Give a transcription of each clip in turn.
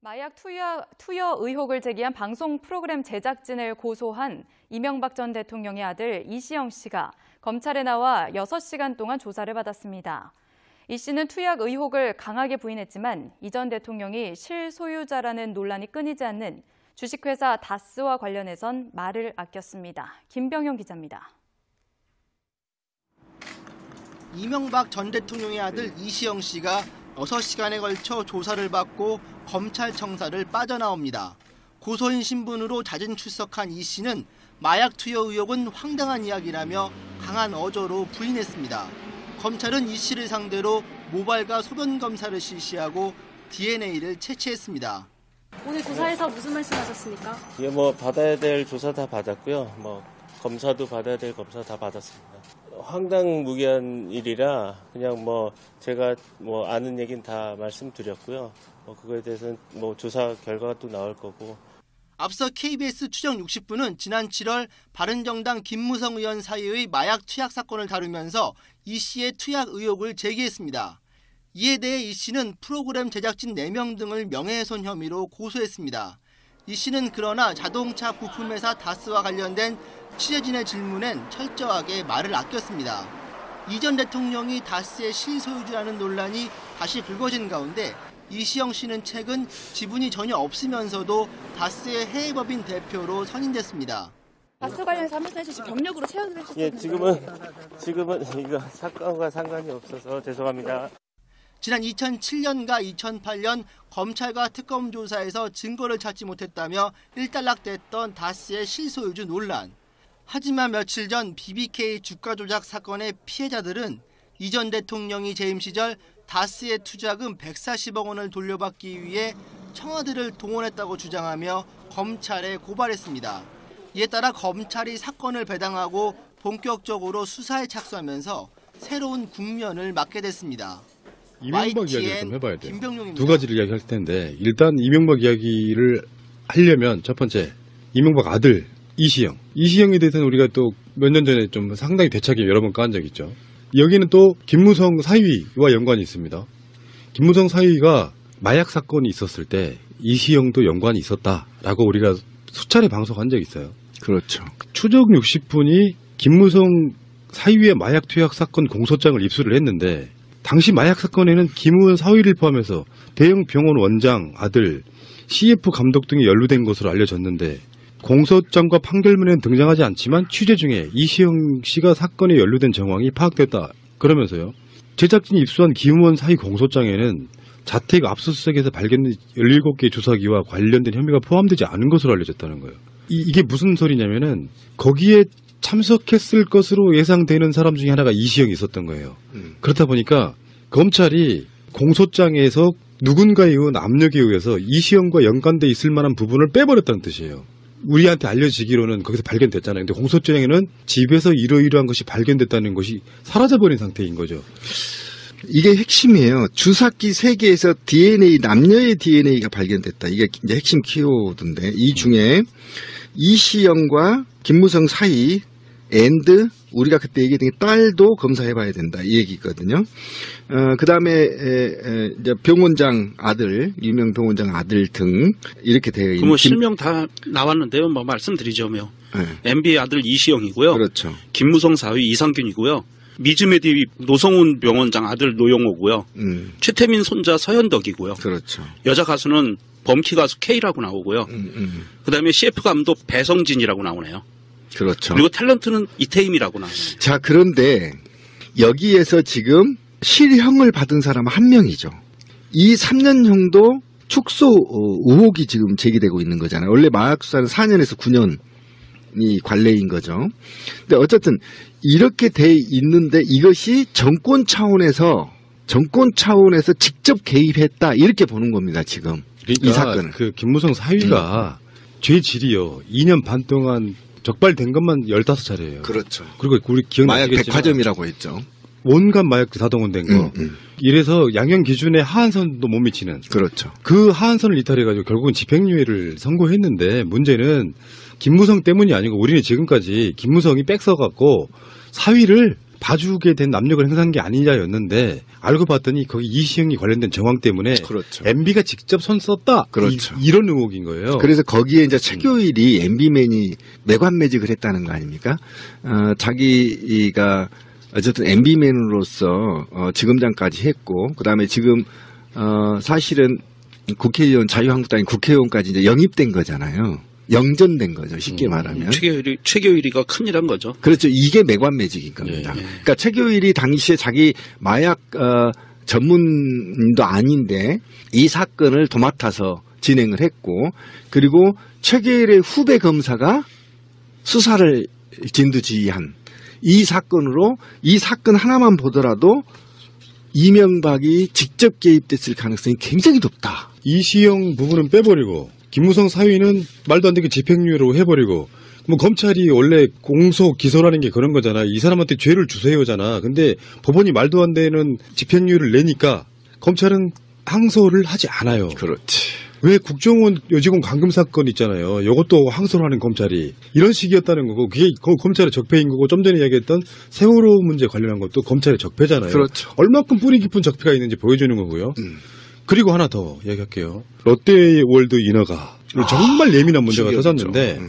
마약 투여 의혹을 제기한 방송 프로그램 제작진을 고소한 이명박 전 대통령의 아들 이시영 씨가 검찰에 나와 6시간 동안 조사를 받았습니다. 이 씨는 투약 의혹을 강하게 부인했지만 이 전 대통령이 실소유자라는 논란이 끊이지 않는 주식회사 다스와 관련해선 말을 아꼈습니다. 김병영 기자입니다. 이명박 전 대통령의 아들 이시영 씨가 6시간에 걸쳐 조사를 받고 검찰청사를 빠져나옵니다. 고소인 신분으로 자진 출석한 이 씨는 마약 투여 의혹은 황당한 이야기라며 강한 어조로 부인했습니다. 검찰은 이 씨를 상대로 모발과 소변 검사를 실시하고 DNA를 채취했습니다. 오늘 조사에서 무슨 말씀하셨습니까? 이게 받아야 될 조사 다 받았고요. 검사도 받아야 될 검사 다 받았습니다. 황당무계한 일이라 그냥 제가 아는 얘기는 다 말씀드렸고요. 그거에 대해서는 조사 결과가 또 나올 거고. 앞서 KBS 추정 60분은 지난 7월 바른정당 김무성 의원 사이의 마약 투약 사건을 다루면서 이 씨의 투약 의혹을 제기했습니다. 이에 대해 이 씨는 프로그램 제작진 4명 등을 명예훼손 혐의로 고소했습니다. 이 씨는 그러나 자동차 부품회사 다스와 관련된 취재진의 질문엔 철저하게 말을 아꼈습니다. 이 전 대통령이 다스의 실소유주라는 논란이 다시 불거진 가운데 이시영 씨는 최근 지분이 전혀 없으면서도 다스의 해외법인 대표로 선임됐습니다. 다스 관련해서 하면서 지금 경력으로 채용을 했었는데. 예, 지금은 이거 사건과 상관이 없어서 죄송합니다. 지난 2007년과 2008년 검찰과 특검 조사에서 증거를 찾지 못했다며 일단락됐던 다스의 실소유주 논란. 하지만 며칠 전 BBK 주가 조작 사건의 피해자들은 이 전 대통령이 재임 시절 다스의 투자금 140억 원을 돌려받기 위해 청와대를 동원했다고 주장하며 검찰에 고발했습니다. 이에 따라 검찰이 사건을 배당하고 본격적으로 수사에 착수하면서 새로운 국면을 맞게 됐습니다. 이명박 이야기를 좀 해봐야 돼요. 김병용입니다. 두 가지를 이야기할 텐데 일단 이명박 이야기를 하려면 첫 번째 이명박 아들 이시영에 대해서는 우리가 또 몇 년 전에 좀 상당히 되차게 여러 번 까한 적이 있죠. 여기는 또 김무성 사위와 연관이 있습니다. 김무성 사위가 마약 사건이 있었을 때 이시영도 연관이 있었다라고 우리가 수차례 방송한 적이 있어요. 그렇죠. 추적 60분이 김무성 사위의 마약 투약 사건 공소장을 입수를 했는데 당시 마약 사건에는 김무성 사위를 포함해서 대형 병원 원장 아들 CF 감독 등이 연루된 것으로 알려졌는데 공소장과 판결문에는 등장하지 않지만 취재 중에 이시영 씨가 사건에 연루된 정황이 파악됐다. 그러면서요. 제작진이 입수한 김무성 사위 공소장에는 자택 압수수색에서 발견된 17개의 주사기와 관련된 혐의가 포함되지 않은 것으로 알려졌다는 거예요. 이게 무슨 소리냐면은 거기에 참석했을 것으로 예상되는 사람 중에 하나가 이시영이 있었던 거예요. 그렇다 보니까 검찰이 공소장에서 누군가에 의한 압력에 의해서 이시영과 연관돼 있을 만한 부분을 빼버렸다는 뜻이에요. 우리한테 알려지기로는 거기서 발견됐잖아요. 근데 공소장에는 집에서 이러이러한 것이 발견됐다는 것이 사라져버린 상태인 거죠. 이게 핵심이에요. 주사기 3개에서 DNA, 남녀의 DNA가 발견됐다. 이게 이제 핵심 키워드인데 이 중에 이시영과 김무성 사이 우리가 그때 얘기했던 게 딸도 검사해봐야 된다 이 얘기거든요. 그 다음에 이제 병원장 아들, 유명 병원장 아들 등 이렇게 되어 있는. 실명 다 나왔는데요. 말씀드리자면 MB의 아들 이시영이고요. 그렇죠. 김무성 사위 이상균이고요. 미즈메디 노성훈 병원장 아들 노영호고요. 최태민 손자 서현덕이고요. 그렇죠. 여자 가수는 범키 가수 K라고 나오고요. 그 다음에 CF 감독 배성진이라고 나오네요. 그렇죠. 그리고 탤런트는 이태임이라고 나와요. 자, 그런데 여기에서 지금 실형을 받은 사람은 1명이죠. 이 3년형도 축소 의혹이 지금 제기되고 있는 거잖아요. 원래 마약 수사는 4년에서 9년이 관례인 거죠. 근데 어쨌든 이렇게 돼 있는데 이것이 정권 차원에서 직접 개입했다 이렇게 보는 겁니다. 지금 그러니까 이 사건은. 그 김무성 사위가 죄 질이요 2년 반 동안 적발된 것만 15차례예요. 그렇죠. 그리고 우리 기억나시겠지만 마약 백화점이라고 했죠. 온갖 마약 다 동원된 거. 이래서 양형 기준에 하한선도 못 미치는. 그렇죠. 그 하한선을 이탈해가지고 결국은 집행유예를 선고했는데 문제는 김무성 때문이 아니고 우리는 지금까지 김무성이 빽 써갖고 사위를 봐주게 된 압력을 행사한 게 아니냐였는데 알고 봤더니 거기 이시영이 관련된 정황 때문에 그렇죠. MB가 직접 손 썼다. 그렇죠. 이런 의혹인 거예요. 그래서 거기에 이제 최교일이 MB맨이 매관매직을 했다는 거 아닙니까? 자기가 어쨌든 MB맨으로서 지검장까지 했고, 그 다음에 지금 사실은 국회의원, 자유한국당이 국회의원까지 이제 영입된 거잖아요. 영전된 거죠. 쉽게 말하면. 최교일이가 큰일한 거죠. 그렇죠. 이게 매관매직인 겁니다. 예. 그러니까 최교일이 당시에 자기 마약 전문도 아닌데 이 사건을 도맡아서 진행을 했고, 그리고 최교일의 후배 검사가 수사를 진두지휘한 이 사건으로 이 사건 하나만 보더라도 이명박이 직접 개입됐을 가능성이 굉장히 높다. 이시영 부분은 빼버리고 김무성 사위는 말도 안 되게 집행유예로 해버리고, 뭐 검찰이 원래 공소 기소라는 게 그런 거잖아. 이 사람한테 죄를 주세요잖아. 근데 법원이 말도 안 되는 집행유예를 내니까 검찰은 항소를 하지 않아요. 그렇지. 왜 국정원 여직원 감금 사건 있잖아요. 이것도 항소를 하는 검찰이 이런 식이었다는 거고, 그게 검찰의 적폐인 거고, 좀 전에 이야기했던 세월호 문제 관련한 것도 검찰의 적폐잖아요. 그렇죠. 얼마큼 뿌리 깊은 적폐가 있는지 보여주는 거고요. 그리고 하나 더 이야기할게요. 롯데월드 인허가 정말 예민한 문제가 터졌는데,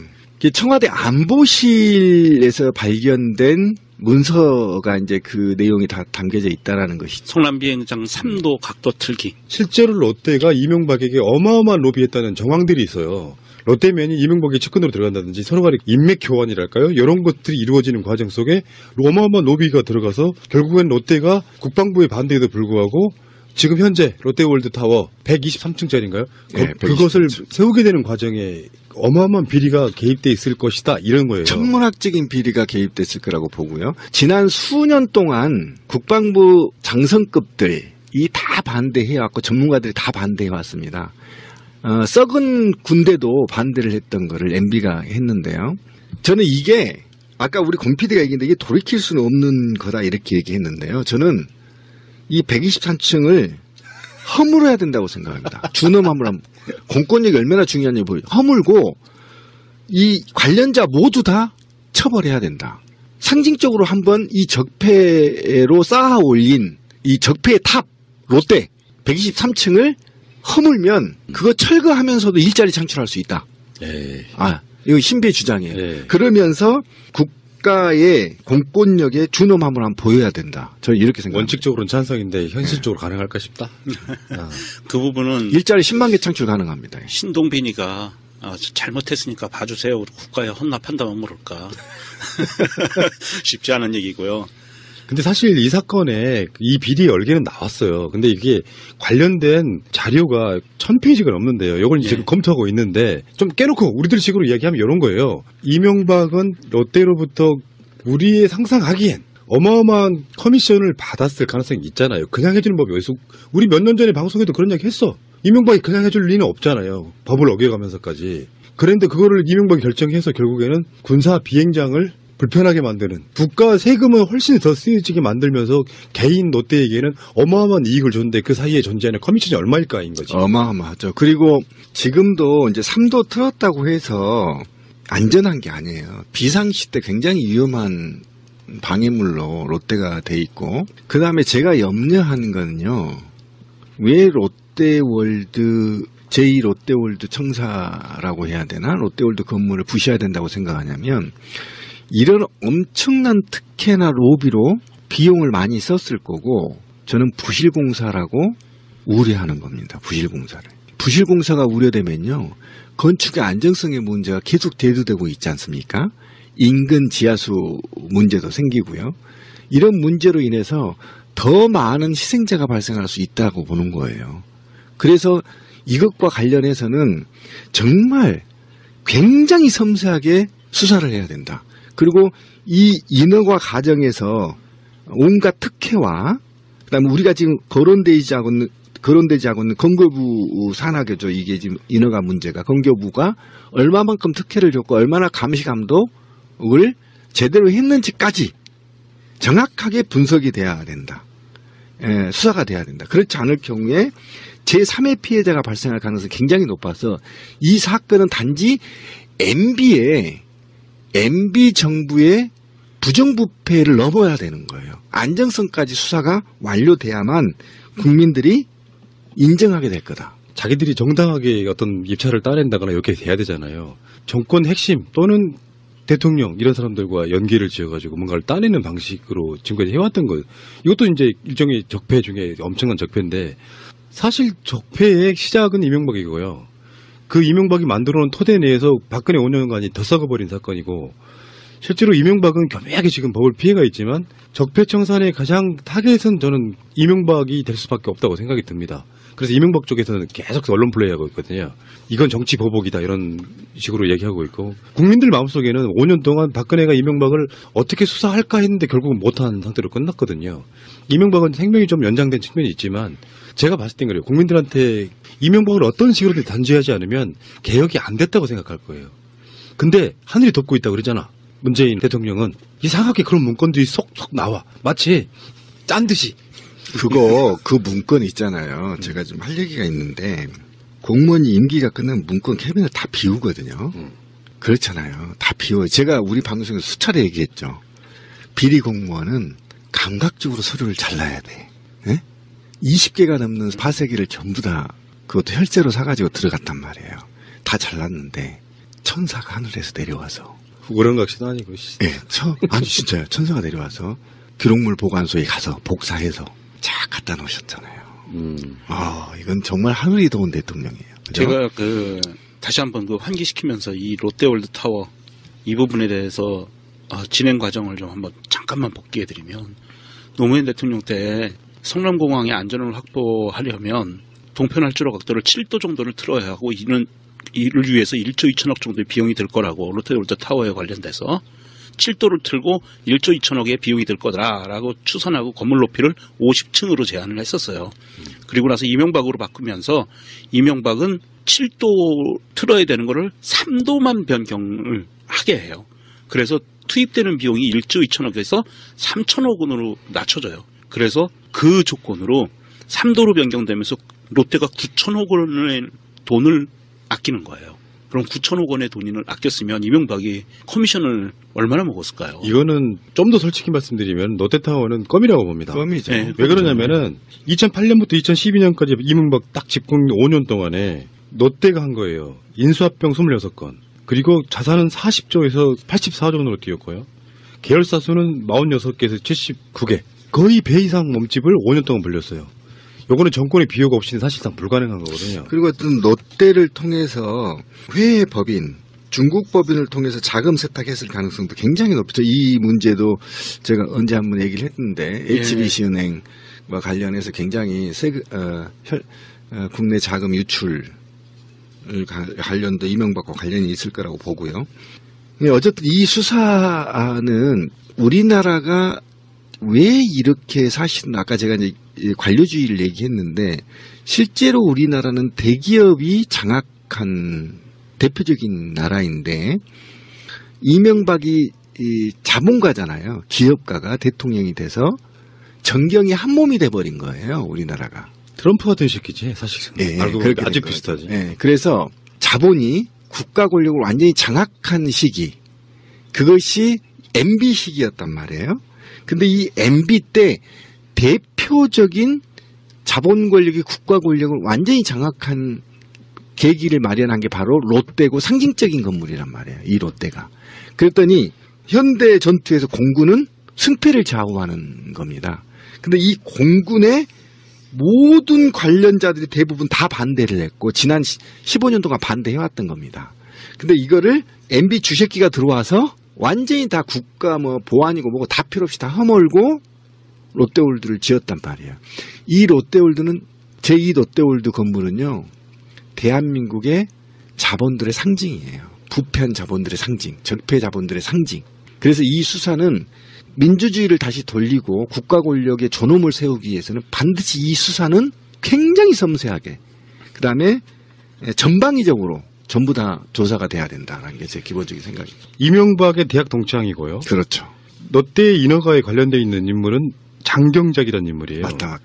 청와대 안보실에서 발견된 문서가 이제 그 내용이 다 담겨져 있다라는 것이죠. 성남 비행장 3도 각도 틀기. 실제로 롯데가 이명박에게 어마어마한 로비했다는 정황들이 있어요. 롯데면이 이명박의 측근으로 들어간다든지 서로 간의 인맥 교환이랄까요? 이런 것들이 이루어지는 과정 속에 어마어마한 로비가 들어가서 결국엔 롯데가 국방부의 반대에도 불구하고 지금 현재 롯데월드타워 123층짜리인가요? 네, 그것을 세우게 되는 과정에 어마어마한 비리가 개입돼 있을 것이다, 이런 거예요. 천문학적인 비리가 개입됐을 거라고 보고요. 지난 수년 동안 국방부 장성급들이 다 반대해왔고 전문가들이 다 반대해왔습니다. 썩은 군대도 반대를 했던 거를 MB가 했는데요. 저는 이게 아까 우리 권 PD가 얘기했는데 이게 돌이킬 수는 없는 거다 이렇게 얘기했는데요. 저는 이 123층을 허물어야 된다고 생각합니다. 준엄 허물함. 공권력이 얼마나 중요한지 보여요. 허물고 이 관련자 모두 다 처벌해야 된다. 상징적으로 한번 이 적폐로 쌓아 올린 이 적폐의 탑 롯데 123층을 허물면 그거 철거하면서도 일자리 창출할 수 있다. 에이. 이거 신비의 주장이에요. 네. 그러면서 국가의 공권력의 준엄함을 한번 보여야 된다. 저는 이렇게 생각합니다. 원칙적으로는 찬성인데 현실적으로 가능할까 싶다. 그 부분은 일자리 10만 개 창출 가능합니다. 신동빈이가 잘못했으니까 봐주세요. 우리 국가에 헌납한다면 모를까. 쉽지 않은 얘기고요. 근데 사실 이 사건에 이 비리 열개는 나왔어요. 근데 이게 관련된 자료가 1000페이지가 넘는데요. 이걸 이제 지금 검토하고 있는데 좀 깨놓고 우리들 식으로 이야기하면 이런 거예요. 이명박은 롯데로부터 우리의 상상하기엔 어마어마한 커미션을 받았을 가능성이 있잖아요. 그냥 해주는 법이 어디서, 우리 몇 년 전에 방송에도 그런 이야기 했어. 이명박이 그냥 해줄 리는 없잖아요. 법을 어겨가면서까지. 그런데 그거를 이명박이 결정해서 결국에는 군사 비행장을 불편하게 만드는, 국가 세금은 훨씬 더 쓰여지게 만들면서 개인 롯데에게는 어마어마한 이익을 줬는데 그 사이에 존재하는 커미션이 얼마일까인 거지. 어마어마하죠. 그리고 지금도 이제 3도 틀었다고 해서 안전한 게 아니에요. 비상시 때 굉장히 위험한 방해물로 롯데가 돼 있고, 그 다음에 제가 염려하는 거는요, 왜 롯데월드 제2롯데월드 청사라고 해야 되나? 롯데월드 건물을 부셔야 된다고 생각하냐면, 이런 엄청난 특혜나 로비로 비용을 많이 썼을 거고, 저는 부실공사라고 우려하는 겁니다. 부실공사를. 부실공사가 우려되면요, 건축의 안정성의 문제가 계속 대두되고 있지 않습니까? 인근 지하수 문제도 생기고요. 이런 문제로 인해서 더 많은 희생자가 발생할 수 있다고 보는 거예요. 그래서 이것과 관련해서는 정말 굉장히 섬세하게 수사를 해야 된다. 그리고 이 인허가 과정에서 온갖 특혜와 그다음에 우리가 지금 거론되지 않고 있는 건교부 산하교죠. 이게 지금 인허가 문제가 건교부가 얼마만큼 특혜를 줬고 얼마나 감시감독을 제대로 했는지까지 정확하게 분석이 돼야 된다. 수사가 돼야 된다. 그렇지 않을 경우에 제3의 피해자가 발생할 가능성이 굉장히 높아서 이 사건은 단지 MB 정부의 부정부패를 넘어야 되는 거예요. 안정성까지 수사가 완료돼야만 국민들이 인정하게 될 거다. 자기들이 정당하게 어떤 입찰을 따낸다거나 이렇게 돼야 되잖아요. 정권 핵심 또는 대통령 이런 사람들과 연계를 지어가지고 뭔가를 따내는 방식으로 지금까지 해왔던 거. 이것도 이제 일종의 적폐 중에 엄청난 적폐인데 사실 적폐의 시작은 이명박이고요. 그 이명박이 만들어놓은 토대 내에서 박근혜 5년간이 더 썩어버린 사건이고 실제로 이명박은 교묘하게 지금 법을 피해가 있지만 적폐청산의 가장 타겟은 저는 이명박이 될 수밖에 없다고 생각이 듭니다. 그래서 이명박 쪽에서는 계속 언론 플레이하고 있거든요. 이건 정치 보복이다 이런 식으로 얘기하고 있고 국민들 마음속에는 5년 동안 박근혜가 이명박을 어떻게 수사할까 했는데 결국은 못한 상태로 끝났거든요. 이명박은 생명이 좀 연장된 측면이 있지만 제가 봤을 땐 그래요. 국민들한테 이명박을 어떤 식으로든 단죄하지 않으면 개혁이 안 됐다고 생각할 거예요. 근데 하늘이 덮고 있다고 그러잖아. 문재인 대통령은 이상하게 그런 문건들이 속속 나와. 마치 짠 듯이. 그 문건 있잖아요. 제가 좀 할 얘기가 있는데 공무원이 임기가 끝나면 문건 캐비넷 다 비우거든요. 그렇잖아요. 다 비워요. 제가 우리 방송에서 수차례 얘기했죠. 비리 공무원은 감각적으로 서류를 잘라야 돼. 네? 20개가 넘는 파쇄기를 전부 다 그것도 혈세로 사가지고 들어갔단 말이에요. 다 잘랐는데 천사가 하늘에서 내려와서 우렁각시도 아니고. 예, 아니 진짜요. 천사가 내려와서 기록물 보관소에 가서 복사해서 쫙 갖다 놓으셨잖아요. 이건 정말 하늘이 도운 대통령이에요. 그죠? 제가 다시 한번 환기시키면서 이 롯데월드타워 이 부분에 대해서 진행 과정을 좀 한번 잠깐만 복기해드리면 노무현 대통령 때 성남공항의 안전을 확보하려면 동편활주로 각도를 7도 정도를 틀어야 하고 이를 위해서 1조 2천억 정도의 비용이 들 거라고 롯데월드타워에 관련돼서 7도를 틀고 1조 2천억의 비용이 들 거다라고 추산하고 건물 높이를 50층으로 제한을 했었어요. 그리고 나서 이명박으로 바꾸면서 이명박은 7도 틀어야 되는 거를 3도만 변경을 하게 해요. 그래서 투입되는 비용이 1조 2천억에서 3천억 원으로 낮춰져요. 그래서 그 조건으로 3도로 변경되면서 롯데가 9천억 원의 돈을 아끼는 거예요. 그럼 9천억 원의 돈을 아꼈으면 이명박이 커미션을 얼마나 먹었을까요? 이거는 좀 더 솔직히 말씀드리면 롯데타워는 껌이라고 봅니다. 껌이죠. 네, 왜 그러냐면은 2008년부터 2012년까지 이명박 딱 집권 5년 동안에 롯데가 한 거예요. 인수합병 26건. 그리고 자산은 40조에서 84조 원으로 뛰었고요. 계열사 수는 46개에서 79개. 거의 배 이상 몸집을 5년 동안 불렸어요. 요거는 정권의 비호가 없이는 사실상 불가능한 거거든요. 그리고 어떤 롯데를 통해서 회계 법인, 중국 법인을 통해서 자금 세탁했을 가능성도 굉장히 높죠. 이 문제도 제가 언제 한번 얘기를 했는데 HBC은행과 관련해서 굉장히 국내 자금 유출 관련도 이명박과 관련이 있을 거라고 보고요. 어쨌든 이 수사는 우리나라가 왜 이렇게 사실은 아까 제가 이제 관료주의를 얘기했는데 실제로 우리나라는 대기업이 장악한 대표적인 나라인데 이명박이 자본가잖아요. 기업가가 대통령이 돼서 정경이 한 몸이 돼버린 거예요. 우리나라가. 트럼프 같은 새끼지 사실은. 네, 알고 보니 아주 비슷하지. 네, 그래서 자본이 국가 권력을 완전히 장악한 시기 그것이 MB 시기였단 말이에요. 근데 이 MB 때 대표적인 자본 권력이 국가 권력을 완전히 장악한 계기를 마련한 게 바로 롯데고 상징적인 건물이란 말이에요. 이 롯데가. 그랬더니 현대 전투에서 공군은 승패를 좌우하는 겁니다. 근데 이 공군의 모든 관련자들이 대부분 다 반대를 했고 지난 15년 동안 반대해왔던 겁니다. 근데 이거를 MB 주새끼가 들어와서 완전히 다 국가 보안이고 뭐고 다 필요 없이 다 허물고 롯데월드를 지었단 말이에요. 이 롯데월드는 제2 롯데월드 건물은요. 대한민국의 자본들의 상징이에요. 부패한 자본들의 상징, 적폐 자본들의 상징. 그래서 이 수사는 민주주의를 다시 돌리고 국가 권력의 존엄을 세우기 위해서는 반드시 이 수사는 굉장히 섬세하게 그다음에 전방위적으로 전부 다 조사가 돼야 된다는 게 제 기본적인 생각입니다. 이명박의 대학 동창이고요. 그렇죠. 롯데 인허가에 관련되어 있는 인물은 장경작이라는 인물이에요. 맞다.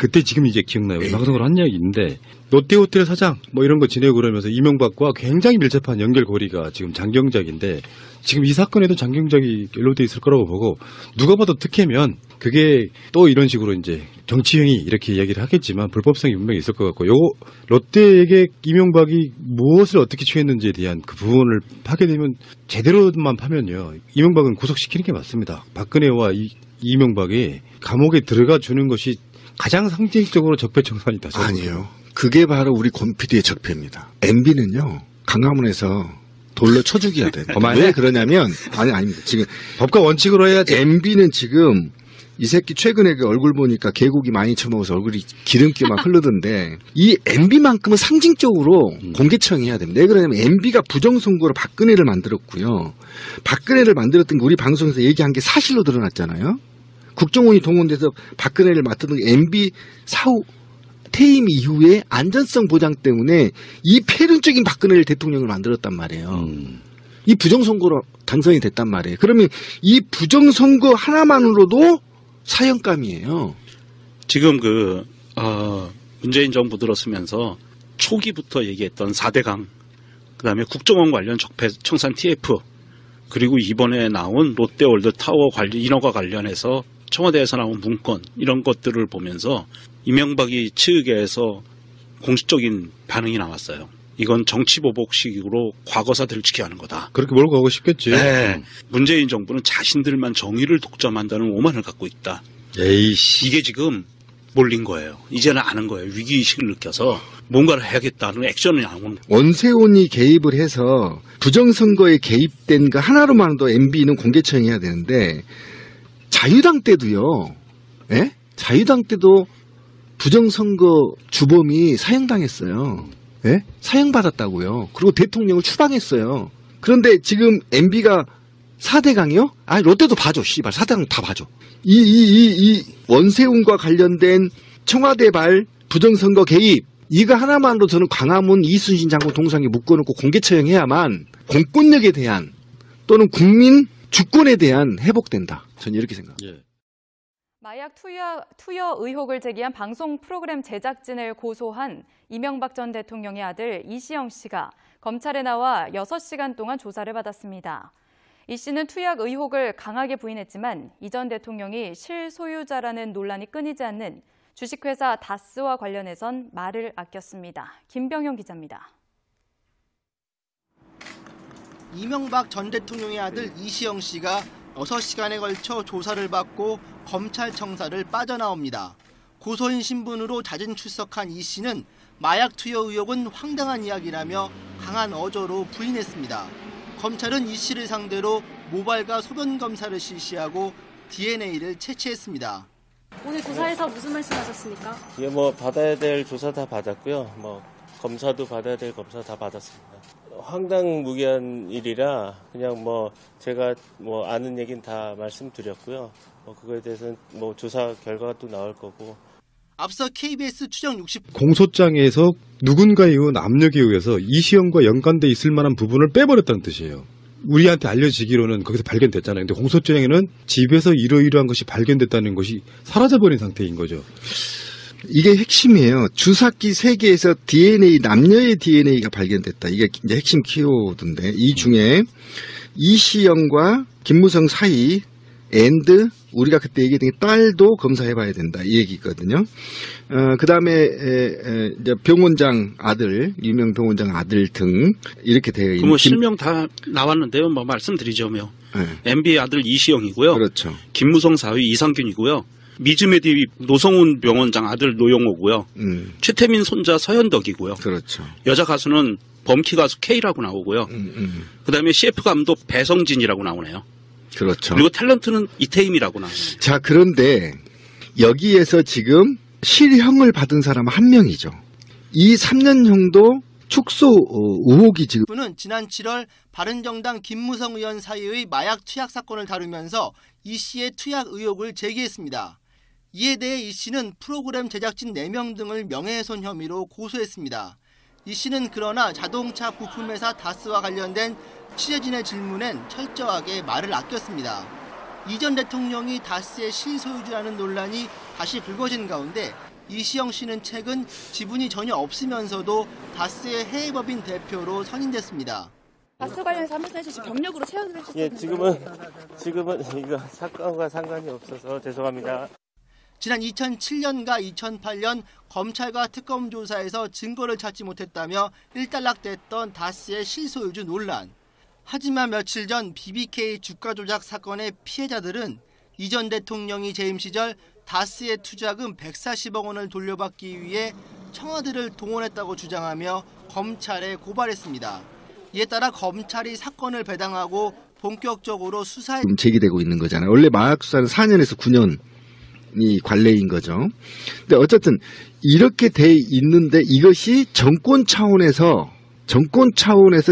그때 지금 이제 기억나요. 네. 방송을 한 이야기 있는데 롯데호텔 사장 뭐 이런 거 지내고 그러면서 이명박과 굉장히 밀접한 연결고리가 지금 장경작인데 지금 이 사건에도 장경작이 연루돼 있을 거라고 보고 누가 봐도 특혜면 그게 또 이런 식으로 이제 정치형이 이렇게 이야기를 하겠지만 불법성이 분명히 있을 것 같고 요거 롯데에게 이명박이 무엇을 어떻게 취했는지에 대한 그 부분을 파게 되면 제대로만 파면요 이명박은 구속시키는 게 맞습니다. 박근혜와 이명박이 감옥에 들어가 주는 것이 가장 상징적으로 적폐청산이다. 아니에요. 그게 바로 우리 권PD의 적폐입니다. MB는요 강화문에서 돌로 쳐 죽여야 돼. 왜 그러냐면 아닙니다. 지금 법과 원칙으로 해야지. MB는 지금 이 새끼 최근에 그 얼굴 보니까 개고기 많이 처먹어서 얼굴이 기름기 막 흐르던데 이 MB만큼은 상징적으로 공개처형해야 됩니다. 왜 그러냐면 MB가 부정선거로 박근혜를 만들었고요. 박근혜를 만들었던 게 우리 방송에서 얘기한 게 사실로 드러났잖아요. 국정원이 동원돼서 박근혜를 맡았던 게 MB 사후 퇴임 이후에 안전성 보장 때문에 이 폐륜적인 박근혜를 대통령을 만들었단 말이에요. 이 부정선거로 당선이 됐단 말이에요. 그러면 이 부정선거 하나만으로도 사형감이에요. 지금 문재인 정부 들었으면서 초기부터 얘기했던 4대강, 그다음에 국정원 관련 적폐 청산 TF, 그리고 이번에 나온 롯데월드타워 관련 인허가 관련해서 청와대에서 나온 문건 이런 것들을 보면서 이명박이 측에서 공식적인 반응이 나왔어요. 이건 정치보복식으로 과거사들을 지켜야 하는 거다. 그렇게 몰고 가고 싶겠지. 네. 문재인 정부는 자신들만 정의를 독점한다는 오만을 갖고 있다. 에이씨. 이게 지금 몰린 거예요. 이제는 아는 거예요. 위기의식을 느껴서 뭔가를 해야겠다는 액션이 나오는. 원세훈이 개입을 해서 부정선거에 개입된 거 하나로만도 MB는 공개처형해야 되는데 자유당 때도요. 예? 자유당 때도 부정선거 주범이 사형당했어요. 예? 사형받았다고요. 그리고 대통령을 추방했어요. 그런데 지금 MB가 4대강이요? 롯데도 봐줘. 씨발 4대강 다 봐줘. 이 원세훈과 관련된 청와대발 부정선거 개입 이거 하나만으로 저는 광화문 이순신 장군 동상에 묶어놓고 공개처형해야만 공권력에 대한 또는 국민 주권에 대한 회복된다. 저는 이렇게 생각합니다. 예. 마약 투여 의혹을 제기한 방송 프로그램 제작진을 고소한 이명박 전 대통령의 아들 이시영 씨가 검찰에 나와 6시간 동안 조사를 받았습니다. 이 씨는 투약 의혹을 강하게 부인했지만 이 전 대통령이 실소유자라는 논란이 끊이지 않는 주식회사 다스와 관련해선 말을 아꼈습니다. 김병영 기자입니다. 이명박 전 대통령의 아들 이시영 씨가 6시간에 걸쳐 조사를 받고 검찰 청사를 빠져나옵니다. 고소인 신분으로 자진 출석한 이 씨는 마약 투여 의혹은 황당한 이야기라며 강한 어조로 부인했습니다. 검찰은 이 씨를 상대로 모발과 소변 검사를 실시하고 DNA를 채취했습니다. 오늘 조사에서 무슨 말씀하셨습니까? 예, 받아야 될 조사 다 받았고요. 검사도 받아야 될 검사 다 받았습니다. 황당무계한 일이라 그냥 제가 아는 얘기는 다 말씀드렸고요. 그거에 대해서는 조사 결과가 또 나올 거고. 앞서 KBS 추정 60 공소장에서 누군가에 의한 압력에 의해서 이시영과 연관돼 있을 만한 부분을 빼버렸다는 뜻이에요. 우리한테 알려지기로는 거기서 발견됐잖아요. 근데 공소장에는 집에서 이러이러한 것이 발견됐다는 것이 사라져버린 상태인 거죠. 이게 핵심이에요. 주사기 3개에서 DNA, 남녀의 DNA가 발견됐다. 이게 이제 핵심 키워드인데 이 중에 이시영과 김무성 사이 앤드 우리가 그때 얘기했던 게 딸도 검사해봐야 된다. 이 얘기거든요. 그 다음에 병원장 아들, 유명 병원장 아들 등 이렇게 되어 있는. 실명 다 나왔는데요. 말씀드리자면 네. MB의 아들 이시영이고요. 그렇죠. 김무성 사위 이상균이고요. 미즈메디 노성훈 병원장 아들 노영호고요. 최태민 손자 서현덕이고요. 그렇죠. 여자 가수는 범키 가수 K라고 나오고요. 그다음에 CF 감독 배성진이라고 나오네요. 그렇죠. 그리고 탤런트는 이태임이라고 나와요. 자, 그런데 여기에서 지금 실형을 받은 사람은 한 명이죠. 이 3년형도 축소 의혹이 지금. 는 지난 7월 바른정당 김무성 의원 사이의 마약 투약 사건을 다루면서 이 씨의 투약 의혹을 제기했습니다. 이에 대해 이 씨는 프로그램 제작진 4명 등을 명예훼손 혐의로 고소했습니다. 이 씨는 그러나 자동차 부품회사 다스와 관련된 취재진의 질문엔 철저하게 말을 아꼈습니다. 이 전 대통령이 다스의 실소유주라는 논란이 다시 불거진 가운데 이시영 씨는 최근 지분이 전혀 없으면서도 다스의 해외법인 대표로 선임됐습니다. 다스 관련해서 한번 사실 경력으로 채용을 예, 해주셨는데 지금은 이거 사건과 상관이 없어서 죄송합니다. 지난 2007년과 2008년 검찰과 특검 조사에서 증거를 찾지 못했다며 일단락됐던 다스의 실소유주 논란. 하지만 며칠 전 BBK 주가 조작 사건의 피해자들은 이 전 대통령이 재임 시절 다스의 투자금 140억 원을 돌려받기 위해 청와대를 동원했다고 주장하며 검찰에 고발했습니다. 이에 따라 검찰이 사건을 배당하고 본격적으로 수사에 지금 제기되고 있는 거잖아요. 원래 마약 수사는 4년에서 9년이 관례인 거죠. 근데 어쨌든 이렇게 돼 있는데 이것이 정권 차원에서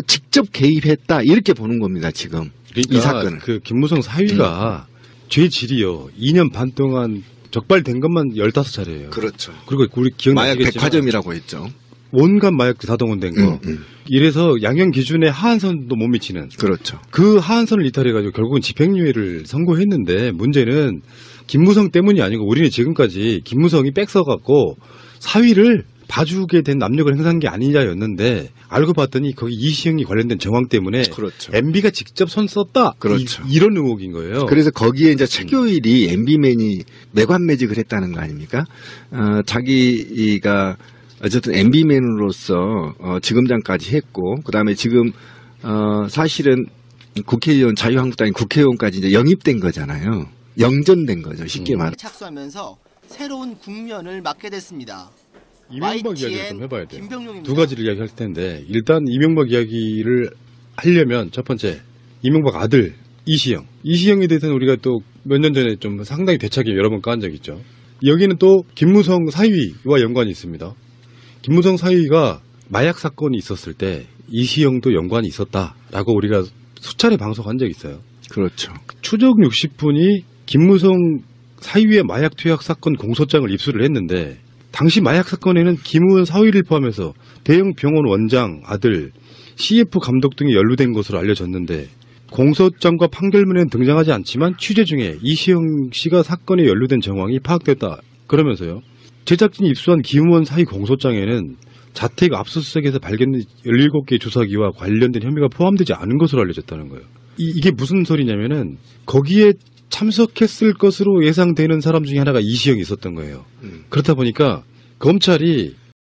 직접 개입했다 이렇게 보는 겁니다. 지금 그러니까 이 사건은. 그 김무성 사위가 죄 질이요. 2년 반 동안 적발된 것만 15차례예요. 그렇죠. 그리고 우리 마약 기억나시겠지만 백화점이라고 했죠. 온갖 마약도 다 동원된 거. 이래서 양형 기준에 하한선도 못 미치는. 그렇죠. 그 하한선을 이탈해가지고 결국은 집행유예를 선고했는데 문제는 김무성 때문이 아니고 우리는 지금까지 김무성이 빽서갖고 사위를 봐주게 된 압력을 행사한 게 아니냐였는데 알고 봤더니 거기 이시영이 관련된 정황 때문에 그렇죠. MB가 직접 손 썼다. 그렇죠. 이런 의혹인 거예요. 그래서 거기에 이제 최교일이 MB맨이 매관매직을 했다는 거 아닙니까? 자기가 어쨌든 MB맨으로서 지검장까지 했고, 그 다음에 지금 사실은 국회의원, 자유한국당이 국회의원까지 이제 영입된 거잖아요. 영전된 거죠. 쉽게 말하면. 착수하면서 새로운 국면을 맞게 됐습니다. 이명박 이야기를 YTN 좀 해봐야 돼요. 김병룡입니다. 두 가지를 이야기할 텐데 일단 이명박 이야기를 하려면 첫 번째 이명박 아들 이시영. 이시영에 대해서는 우리가 또 몇 년 전에 좀 상당히 대차게 여러 번 까한 적이 있죠. 여기는 또 김무성 사위와 연관이 있습니다. 김무성 사위가 마약 사건이 있었을 때 이시영도 연관이 있었다라고 우리가 수차례 방송한 적이 있어요. 그렇죠. 추적 60분이 김무성 사위의 마약 투약 사건 공소장을 입수를 했는데 당시 마약 사건에는 김우원 사위를 포함해서 대형 병원 원장 아들 CF 감독 등이 연루된 것으로 알려졌는데 공소장과 판결문에는 등장하지 않지만 취재 중에 이시영 씨가 사건에 연루된 정황이 파악됐다. 그러면서요. 제작진이 입수한 김우원 사위 공소장에는 자택 압수수색에서 발견된 17개의 주사기와 관련된 혐의가 포함되지 않은 것으로 알려졌다는 거예요. 이게 무슨 소리냐면은 거기에 참석했을 것으로 예상되는 사람 중에 하나가 이시영이 있었던 거예요. 그렇다 보니까 검찰이